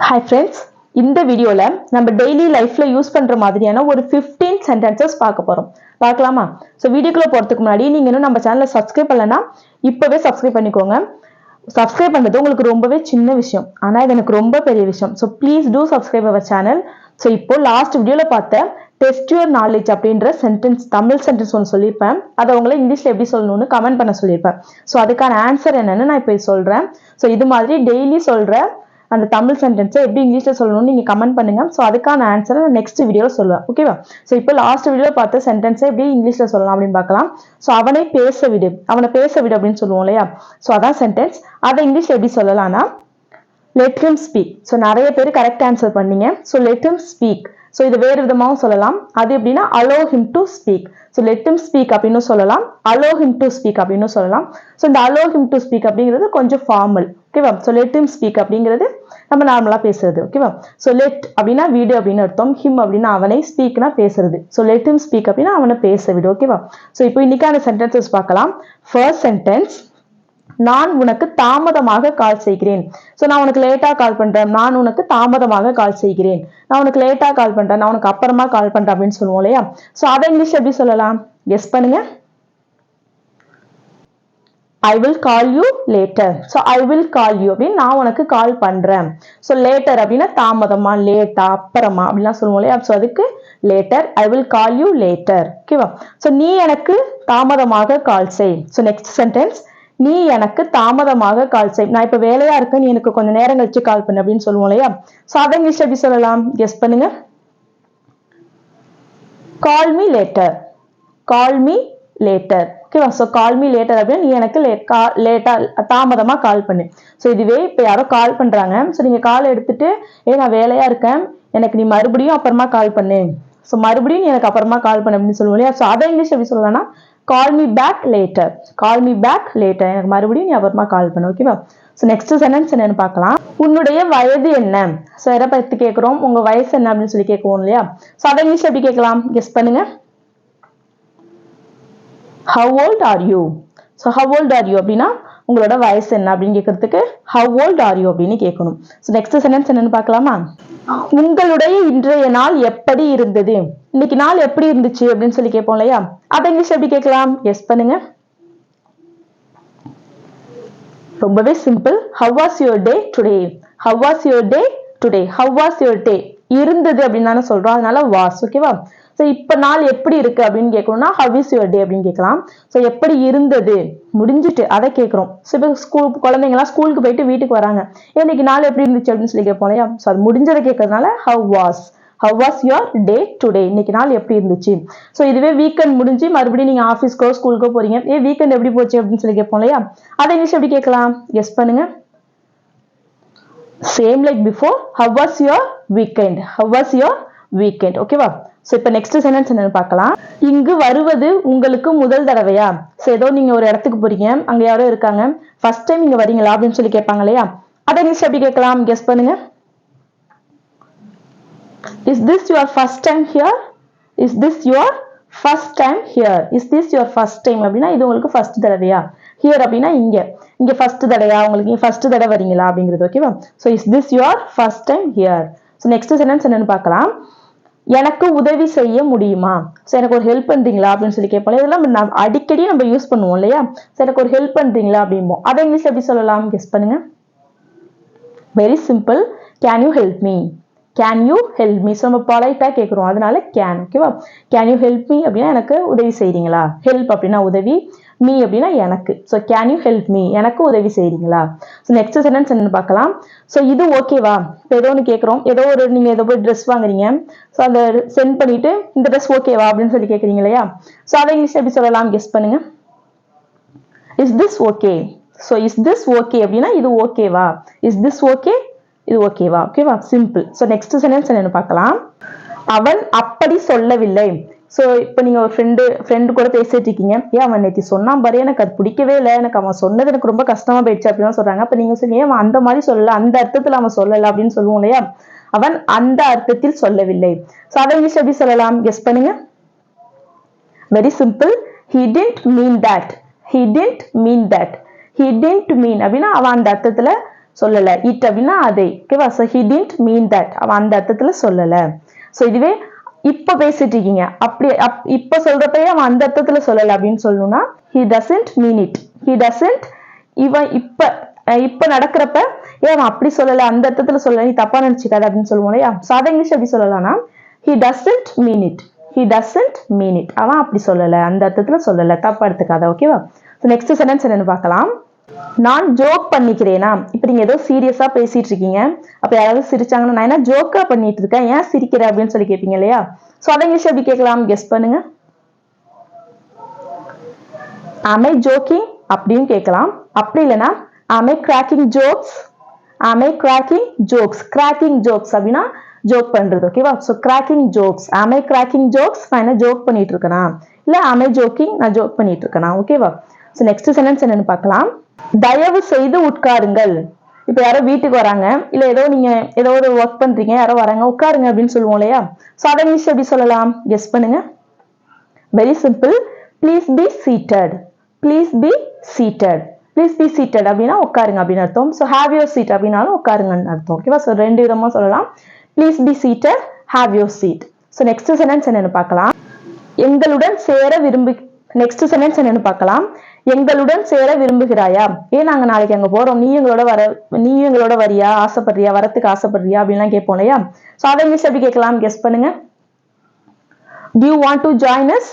Hi friends, இந்த வீடியோல நம்ம டெய்லி லைஃப்ல யூஸ் பண்ற மாதிரியான ஒரு 15 sentences பார்க்க போறோம். பார்க்கலாமா? சோ வீடியோக்குள்ள போறதுக்கு முன்னாடி நீங்க இன்னும் நம்ம சேனலை சப்ஸ்கிரைப் பண்ணலனா இப்பவே சப்ஸ்கிரைப் பண்ணிக்கோங்க. சப்ஸ்கிரைப் பண்றது உங்களுக்கு ரொம்பவே சின்ன விஷயம். ஆனா இது எனக்கு ரொம்ப பெரிய விஷயம். So please do subscribe our channel. So இப்போ லாஸ்ட் வீடியோல பார்த்த டெஸ்ட் யுவர் நாலேஜ் அப்படின்ற சென்டென்ஸ் தமிழ் சென்டென்ஸ் ஒன்று சொல்லியிருப்பேன். அதை உங்களை இங்கிலீஷ்ல எப்படி சொல்லணும்னு கமெண்ட் பண்ண சொல்லியிருப்பேன். ஸோ அதுக்கான ஆன்சர் என்னன்னு நான் இப்போ சொல்றேன். ஸோ இது மாதிரி டெய்லி சொல்ற அந்த தமிழ் சென்டென்ஸை எப்படி இங்கிலீஷ்ல சொல்லணும்னு நீங்க கமெண்ட் பண்ணுங்க. ஸோ அதுக்கான ஆன்சரை நான் நெக்ஸ்ட் வீடியோல சொல்லுவேன். ஓகேவா? ஸோ இப்போ லாஸ்ட் வீடியோல பார்த்த சென்டென்ஸை எப்படி இங்கிலீஷ்ல சொல்லலாம் அப்படின்னு பார்க்கலாம். ஸோ அவனை பேச விடு அப்படின்னு சொல்லுவோம் இல்லையா? ஸோ அதான் சென்டென்ஸ். அதை இங்கிலீஷ்ல எப்படி சொல்லலாம்னா let him speak. ஸோ நிறைய பேர் கரெக்ட் ஆன்சர் பண்ணீங்க. So let him speak. So இது வேறு விதமாகவும் சொல்லலாம். அது எப்படின்னா allow him to speak. So let him speak அப்படின்னு சொல்லலாம், allow him to speak அப்படின்னு சொல்லலாம். ஸோ இந்த allow him to speak அப்படிங்கிறது கொஞ்சம் ஃபார்மல். ஓகேவா? ஸோ let him speak அப்படிங்கிறது நம்ம நார்மலா பேசுறது. ஓகேவா? ஸோ let அப்படின்னா வீடு அப்படின்னு அர்த்தம், him அப்படின்னா அவனை, ஸ்பீக்னா பேசுறது. ஸோ let him speak அப்படின்னா அவனை பேச விடு. ஓகேவா? ஸோ இப்போ இன்னைக்கான சென்டென்சஸ் பார்க்கலாம். ஃபர்ஸ்ட் சென்டென்ஸ், நான் உனக்கு தாமதமாக கால் செய்கிறேன். ஸோ நான் உனக்கு லேட்டா கால் பண்றேன், நான் உனக்கு தாமதமாக கால் செய்கிறேன், நான் உனக்கு லேட்டா கால் பண்றேன், நான் உனக்கு அப்புறமா கால் பண்றேன் அப்படின்னு சொல்லுவோம் இல்லையா? ஸோ அதை இங்கிலீஷ் எப்படி சொல்லலாம்? கெஸ் பண்ணுங்க. I will call you later. So I will call you அப்படின்னு நான் உனக்கு கால் பண்றேன். ஸோ லேட்டர் அப்படின்னா தாமதமா, லேட்டா, அப்புறமா அப்படிலாம் சொல்லுவோம் இல்லையா? ஸோ அதுக்கு later, I will call you later. ஓகேவா? ஸோ நீ எனக்கு தாமதமாக கால் செய். ஸோ நெக்ஸ்ட் சென்டென்ஸ், நீ எனக்கு தாமதமாக கால் செய். நான் இப்ப வேலையா இருக்கேன், நீ எனக்கு கொஞ்சம் நேரம் கழிச்சு கால் பண்ணு அப்படின்னு சொல்லுவோம் இல்லையா? ஸோ அதை இங்கிலீஷ் எப்படி சொல்லலாம்? கெஸ் பண்ணுங்க. Call me later, call me later. ஓகேவா? ஸோ கால் மீ லேட்டர் அப்படின்னு நீ எனக்கு லேட்டா தாமதமா கால் பண்ணு. ஸோ இதுவே இப்போ யாரோ கால் பண்றாங்க. ஸோ நீங்க கால் எடுத்துட்டு நான் வேலையா இருக்கேன், எனக்கு நீ மறுபடியும் அப்புறமா கால் பண்ணு. ஸோ மறுபடியும் நீ எனக்கு அப்புறமா கால் பண்ணு அப்படின்னு சொல்லுவோம் இல்லையா? ஸோ அதை இங்கிலீஷ் எப்படி சொல்லலாம்னா call me back later, call me back later. எனக்கு மறுபடியும் நீ அப்புறமா கால் பண்ணு. ஓகேவா? ஸோ நெக்ஸ்ட் சென்டென்ஸ் என்னன்னு பார்க்கலாம். உன்னுடைய வயது என்ன? ஸோ எதை பத்தி கேட்கிறோம்? உங்க வயசு என்ன அப்படின்னு சொல்லி கேட்குவோம் இல்லையா? ஸோ அதை இங்கிலீஷ் எப்படி கேட்கலாம்? கெஸ் பண்ணுங்க. How old are you? So how old are you அப்படின்னா உங்களோட வயசு என்ன அப்படின்னு கேட்கறதுக்கு how old are you அப்படின்னு கேட்கணும். ஸோ நெக்ஸ்ட் சென்டென்ஸ் என்னன்னு பார்க்கலாமா? உங்களுடைய இன்றைய நாள் எப்படி இருந்தது? இன்னைக்கு நாள் எப்படி இருந்துச்சு அப்படின்னு சொல்லி கேட்போம் இல்லையா? அதை இங்கிலீஷ் எப்படி கேட்கலாம்? கெஸ் பண்ணுங்க. ரொம்பவே simple. How was your day today? How was your day today? How was your day? இருந்தது அப்படின்னு தானே சொல்றோம், அதனால was. ஓகேவா? ஸோ இப்ப நாள் எப்படி இருக்கு அப்படின்னு கேட்கணும்னா how is your day அப்படின்னு கேட்கலாம். ஸோ எப்படி இருந்தது முடிஞ்சிட்டு அதை கேட்கிறோம். ஸோ இப்போ ஸ்கூல் குழந்தைங்கலாம் ஸ்கூலுக்கு போயிட்டு வீட்டுக்கு வராங்க, இன்னைக்கு நாள் எப்படி இருந்துச்சு அப்படின்னு சொல்லி கேட்போம் இல்லையா? ஸோ அது முடிஞ்சதை கேட்கறதுனால how was. How was your day today? இன்னைக்கு நாள் எப்படி இருந்துச்சு. ஸோ இதுவே வீக்கெண்ட் முடிஞ்சு மறுபடியும் நீங்க ஆஃபீஸ்க்கோ ஸ்கூலுக்கோ போறீங்க, வீக்கெண்ட் எப்படி போச்சு அப்படின்னு சொல்லி கேட்போம் இல்லையா? அதை இங்கிலீஷ் எப்படி கேட்கலாம்? கெஸ் பண்ணுங்க. Same like before, how was your weekend? How was your weekend? ஓகேவா? ஸோ இப்போ நெக்ஸ்ட் சென்டென்ஸ் என்னன்னு பார்க்கலாம். இங்கு வருவது உங்களுக்கு முதல் தடவையா? ஸோ ஏதோ நீங்க ஒரு இடத்துக்கு போறீங்க, அங்க யாரோ இருக்காங்க, ஃபர்ஸ்ட் டைம் இங்க வரீங்களா அப்படின்னு சொல்லி கேட்பாங்க இல்லையா? அதை இங்கிலீஷ் எப்படி கேட்கலாம்? கெஸ் பண்ணுங்க. Is this your first time here? Is this your first time here? Is this your first time அப்படின்னா இது உங்களுக்கு ஃபர்ஸ்ட் தடவையா? ஹியர் அப்படின்னா இங்க ஃபர்ஸ்ட் தடவையா, உங்களுக்கு நீங்க ஃபர்ஸ்ட் தடவை வரீங்களா அப்படிங்கிறது. ஓகேவா? So is this your first time here? So next sentence என்னன்னு பார்க்கலாம். எனக்கு உதவி செய்ய முடியுமா? ஸோ எனக்கு ஒரு ஹெல்ப் பண்றீங்களா அப்படின்னு சொல்லி கேட்போம். இதெல்லாம் அடிக்கடி நம்ம யூஸ் பண்ணுவோம் இல்லையா? ஸோ எனக்கு ஒரு ஹெல்ப் பண்றீங்களா அப்படிம்போம். அதை இங்கிலீஷ் எப்படி சொல்லலாம்? கெஸ் பண்ணுங்க. Very simple. Can you help me? Can you help me. So நம்ம பொலைட்டா கேட்குறோம், அதனால கேன். ஓகேவா? கேன் யூ ஹெல்ப் மீ அப்படின்னா எனக்கு உதவி செய்றீங்களா, ஹெல்ப் அப்படின்னா உதவி, மீ அப்படின்னா எனக்கு. So can you help me, எனக்கு உதவி செய்றீங்களா. ஸோ நெக்ஸ்ட் சென்டென்ஸ் என்னன்னு பார்க்கலாம். ஸோ இது ஓகேவா? இப்போ ஏதோ ஒன்று கேட்குறோம், நீங்க ஏதோ போய் ட்ரெஸ் வாங்குறீங்க, ஸோ அதை சென்ட் பண்ணிட்டு இந்த ட்ரெஸ் ஓகேவா அப்படின்னு சொல்லி கேட்குறீங்க இல்லையா? ஸோ அதை இங்கிலீஷ் எப்படி சொல்லலாம்? கெஸ் பண்ணுங்க. Is this okay? So is this okay அப்படின்னா இது ஓகேவா, இஸ் திஸ் ஓகே, இது ஓகேவா. ஓகேவா? சிம்பிள். ஸோ நெக்ஸ்ட் சென்டென்ஸ் என்னன்னு பார்க்கலாம். அவன் அப்படி சொல்லவில்லை. ஸோ இப்போ நீங்க ஒரு ஃப்ரெண்டு கூட பேசிட்டு இருக்கீங்க, அவன் நேற்று சொன்னான் பாரு, எனக்கு அது பிடிக்கவே இல்லை, எனக்கு அவன் சொன்னது எனக்கு ரொம்ப கஷ்டமா போயிடுச்சு அப்படின்னு சொல்றாங்க. அப்ப நீங்க சொல்லுங்க, அவன் அந்த மாதிரி சொல்லல, அந்த அர்த்தத்தில் அவன் சொல்லல அப்படின்னு சொல்லுவோம் இல்லையா? அவன் அந்த அர்த்தத்தில் சொல்லவில்லை. ஸோ அதை இங்கிலீஷ் எப்படி சொல்லலாம்? கெஸ் பண்ணுங்க. Very simple. He didn't mean that. He didn't mean that. He didn't mean அப்படின்னா அவன் அந்த அர்த்தத்துல சொல்லல. இட் அப்படின்னா அதை. ஓகேவா? So he didn't mean that. அவன் அந்த அர்த்தத்துல சொல்லல. ஸோ இதுவே இப்ப பேசிட்டு இருக்கீங்க, அப்படி இப்ப சொல்றப்பயே அவன் அந்த அர்த்தத்துல சொல்லல அப்படின்னு சொல்லணும்னா he doesn't mean it. he doesn't, இவன் இப்ப நடக்கிறப்ப அவன் அப்படி சொல்லல, அந்த அர்த்தத்துல சொல்லல, நீ தப்பா நினைச்சுக்காத அப்படின்னு சொல்லுவோம் இல்லையா? ஸோ அதை இங்கிலீஷ் எப்படி சொல்லலாம்னா he doesn't mean it. he doesn't mean it. அவன் அப்படி சொல்லல, அந்த அர்த்தத்துல சொல்லல, தப்பா எடுத்துக்காத. ஓகேவா? ஸோ நெக்ஸ்ட் சென்டென்ஸ் என்னன்னு பார்க்கலாம். நான் ஜோக் பண்ணிக்கிறேனா? இப்ப நீங்க ஏதோ சீரியஸா பேசிட்டு இருக்கீங்க, அப்ப யாராவது சிரிச்சாங்கன்னா நான் என்ன ஜோக்கா பண்ணிட்டு இருக்கேன், ஏன் சிரிக்கிற அப்படின்னு சொல்லி கேட்பீங்க இல்லையா? சோ அதை இங்கிலீஷ் எப்படி கேட்கலாம், கெஸ் பண்ணுங்க. am I joking அப்படின்னு கேட்கலாம். அப்படி இல்லைன்னா am I cracking jokes? am I cracking jokes? cracking jokes அப்படின்னா ஜோக் பண்றது. ஓகேவா? So cracking jokes. am I cracking jokes? நான் என்ன ஜோக் பண்ணிட்டு இருக்கேனா? இல்ல am I joking? நான் ஜோக் பண்ணிட்டு இருக்கேனா? ஓகேவா? சோ நெக்ஸ்ட் சென்டென்ஸ் என்னன்னு பார்க்கலாம். தயவு செய்து உட்காருங்கள். இப்ப யாரோ வீட்டுக்கு வராங்க, இல்ல நீங்க ஏதோ ஒரு ஒர்க் பண்றீங்க, யாரோ வராங்க, உட்காருங்க அப்படின்னு சொல்லுவோம் இல்லையா? சோ அதை இங்கிலீஷ் எப்படி சொல்லலாம், கெஸ் பண்ணுங்க. Very simple. Please be seated. Please be seated. Please be seated அப்படின்னா உட்காருங்க அப்படின்னு அர்த்தம். ஸோ ஹேவ் யோர் சீட் அப்படின்னாலும் உட்காருங்கன்னு அர்த்தம். ஓகேவா? ஸோ ரெண்டு விதமா சொல்லலாம். Please be seated, have your seat. So next sentence என்னன்னு பார்க்கலாம். எங்களுடன் சேர நெக்ஸ்ட் சென்டென்ஸ் என்னன்னு பார்க்கலாம். எங்களுடன் சேர விரும்புகிறாயா? ஏன் நாங்க நாளைக்கு அங்க போறோம், நீ எங்களோட வரியா, ஆசைப்படுறியா, வரத்துக்கு ஆசைப்படுறியா அப்படின்லாம் கேட்போம் இல்லையா? சோ அதை இங்கிலீஷ் எப்படி கேட்கலாம், கெஸ் பண்ணுங்க. do you want to join us?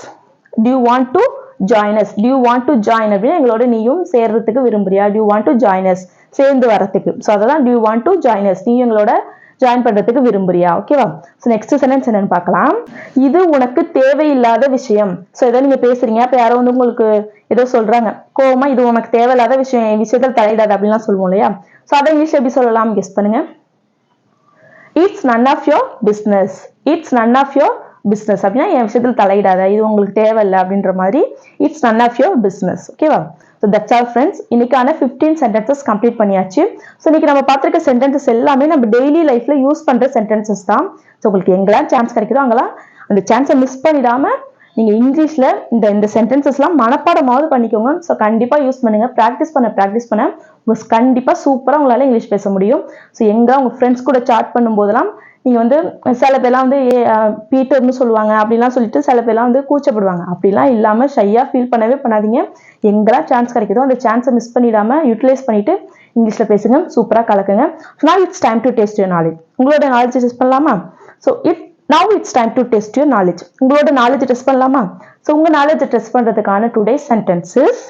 do you want to join us? do you want to join அப்படின்னா எங்களோட நீயும் சேர்றதுக்கு விரும்புறியா? do you want to join us? சேர்ந்து வரதுக்கு. சோ அததான் do you want to join us? நீ எங்களோட ஜாயின் பண்றதுக்கு விரும்புறியா? ஓகேவா? சோ நெக்ஸ்ட் சென்டென்ஸ் என்னன்னு பார்க்கலாம். இது உனக்கு தேவையில்லாத விஷயம். சோ ஏதோ நீங்க பேசுறீங்க, அப்ப யாரோ உங்களுக்கு ஏதோ சொல்றாங்க, கோவமா இது உனக்கு தேவையில்லாத விஷயம், என் விஷயத்தில் தலையிடாது அப்படின்லாம் சொல்லுவோம் இல்லையா? சோ அதை இங்கிலீஷ் எப்படி சொல்லலாம், கெஸ் பண்ணுங்க. It's none of your business. It's none of your business அப்படின்னா என் விஷயத்தில் தலையிடாத, இது உங்களுக்கு தேவையில்லை அப்படின்ற மாதிரி it's none of your business. ஓகேவா? So that's all friends. இன்னைக்கான 15 sentences கம்ப்ளீட் பண்ணியாச்சு. ஸோ இன்னைக்கு நம்ம பார்த்துருக்க சென்டென்சஸ் எல்லாமே நம்ம டெய்லி லைஃப்ல யூஸ் பண்ற சென்டென்சஸ் தான். ஸோ உங்களுக்கு எங்கெல்லாம் சான்ஸ் கிடைக்குதோ அங்கெல்லாம் அந்த சான்ஸை மிஸ் பண்ணிடாம நீங்க இங்கிலீஷ்ல இந்த சென்டென்சஸ் எல்லாம் மனப்பாடமாவது பண்ணிக்கோங்க. ஸோ கண்டிப்பா யூஸ் பண்ணுங்க. ப்ராக்டிஸ் பண்ண கண்டிப்பா சூப்பரா உங்களால இங்கிலீஷ் பேச முடியும். ஸோ எங்க உங்க ஃப்ரெண்ட்ஸ் கூட சாட் பண்ணும் போதெல்லாம் நீங்க சில பேர்லாம் பீட்டர்னு சொல்லுவாங்க, அப்படிலாம் சொல்லிட்டு சில பேர்லாம் கூச்சப்படுவாங்க. அப்படிலாம் இல்லாம ஷையா ஃபீல் பண்ணவே பண்ணாதீங்க. எங்கெல்லாம் சான்ஸ் கிடைக்குதோ அந்த சான்ஸை மிஸ் பண்ணிடாம யூட்டிலைஸ் பண்ணிட்டு இங்கிலீஷ்ல பேசுங்க, சூப்பரா கலக்குங்க. now it's time to test your knowledge. உங்களோட நாலேஜ் டெஸ்ட் பண்ணலாமா? So now it's time to test your knowledge. உங்களோட நாலேஜ் டெஸ்ட் பண்ணலாமா? ஸோ உங்க நாலேஜ் டெஸ்ட் பண்றதுக்கான டுடே சென்டென்சஸ்.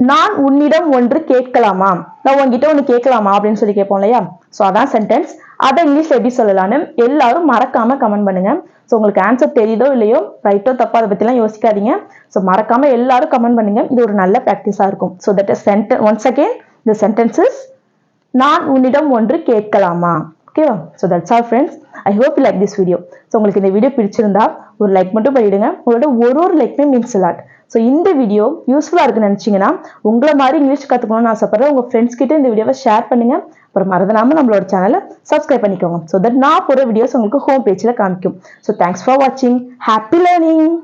நான் உன்னிடம் ஒன்று கேட்கலாமா? நான் உங்ககிட்ட ஒன்று கேட்கலாமா அப்படின்னு சொல்லி கேட்போம் இல்லையா? ஸோ அதான் சென்டென்ஸ். அதை இங்கிலீஷ்ல எப்படி சொல்லலாம்னு எல்லாரும் மறக்காம கமெண்ட் பண்ணுங்க. ஸோ உங்களுக்கு ஆன்சர் தெரியுதோ இல்லையோ, ரைட்டோ தப்பா அதை பத்திலாம் யோசிக்காதீங்க. ஸோ மறக்காம எல்லாரும் கமெண்ட் பண்ணுங்க. இது ஒரு நல்ல ப்ராக்டிஸா இருக்கும். So that is once again the sentences. நான் உன்னிடம் ஒன்று கேட்கலாமா? ஓகேவா? So that's all friends. I hope you like this video. So உங்களுக்கு இந்த வீடியோ பிடிச்சிருந்தா ஒரு லைக் மட்டும் பண்ணிடுங்க. உங்களோட ஒரு லைக்குமே மீன்ஸ் லாட். ஸோ இந்த வீடியோ யூஸ்ஃபுல்லாக இருக்குன்னு நினச்சிங்கன்னா உங்களை மாதிரி இங்கிலீஷ் கற்றுக்கணும்னு ஆசைப்படுற உங்கள் ஃப்ரெண்ட்ஸ் கிட்ட இந்த வீடியோவை ஷேர் பண்ணுங்க. அப்புறம் மறந்துடாமல் நம்மளோட சேனலை சப்ஸ்கிரைப் பண்ணிக்கோங்க. ஸோ தட் நான் போகிற வீடியோஸ் உங்களுக்கு ஹோம் பேஜில் காமிக்கும். ஸோ தேங்க்ஸ் ஃபார் வாட்சிங். Happy learning.